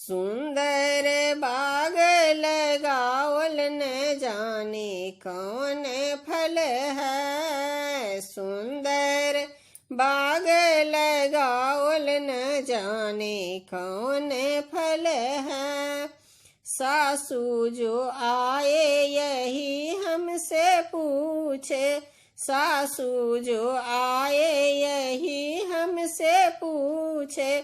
सुंदर बाग लगावल न जाने कौन फल है। सुंदर बाग लगावल न जाने कौन फल है। सासू जो आए यही हमसे पूछे, सासू जो आए यही हमसे पूछे,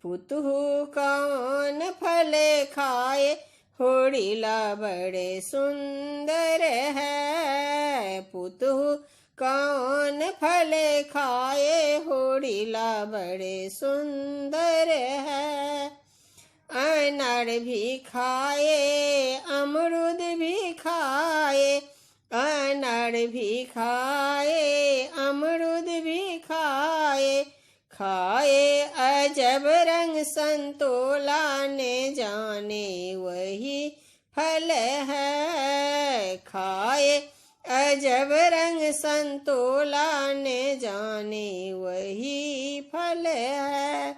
पुतहु कौन फल खाए होड़िला बड़े सुंदर है। पुतहु कौन फल खाए होड़िला बड़े सुंदर है। अनार भी खाए अमरूद भी खाए, अनार भी खाए अमरूद भी खाए, खाए अजब रंग संतोला ने जाने वही फल है। खाए अजब रंग संतोला ने जाने वही फल है।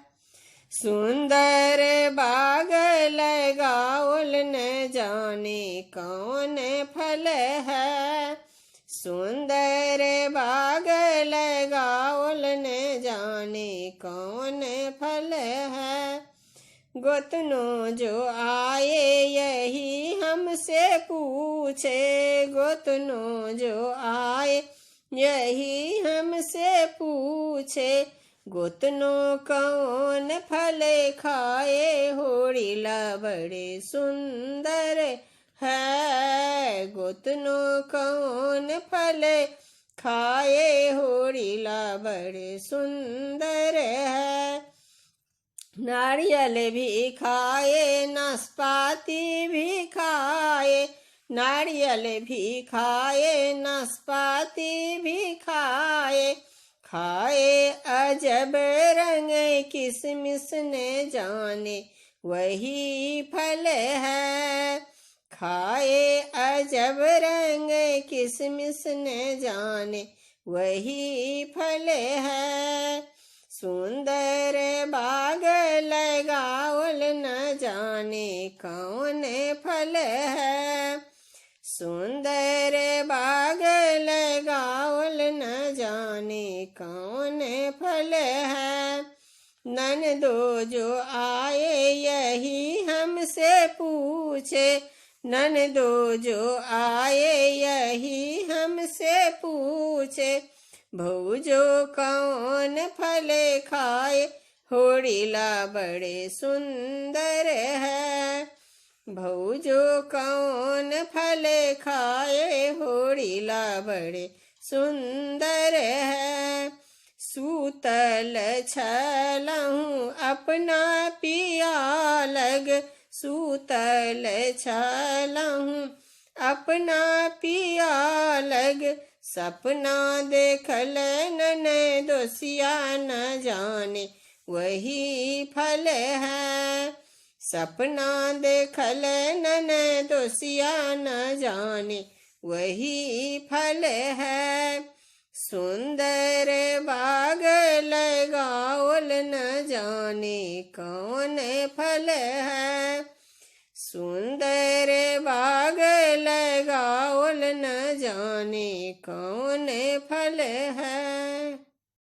सुंदर बाग लगावल न जाने कौन फल है। सुंदर बाग लगावल न जाने कौन फल है। गोतनो जो आए यही हमसे पूछे, गोतनो जो आए यही हमसे पूछे, गोतनो कौन फल खाए होड़िला बड़े सुंदर है। गोतनो कौन फल खाए होड़िला बड़े सुंदर है। नारियल भी खाए नाशपाती भी खाए, नारियल भी खाए नाशपाती भी खाए, खाए अजब रंग किसमिस ने जाने वही फल है। खाए अजब रंग किसमिस ने जाने वही फल है। सुंदर बाग लगावल न जाने कौन फल है। सुंदर बाग लगावल न जाने कौन फल है। ननदो जो आए यही हमसे पूछे, ननदो जो आए यही हमसे पूछे, भौजो कौन फल खाए होड़िला बड़े सुंदर है। भौजो कौन फल खाए होड़िला बड़े सुंदर है। सूतल छलहूँ अपना पिया लग, सूतल छलहूँ अपना पिया लग, सपना देखल ननदोसिया न जाने वही फल है। सपना देखल ननदोसिया न जाने वही फल है। सुंदर बाग लगावल न जाने कौन फल है। सुंदर बाग लगावल न जाने कौन फल है।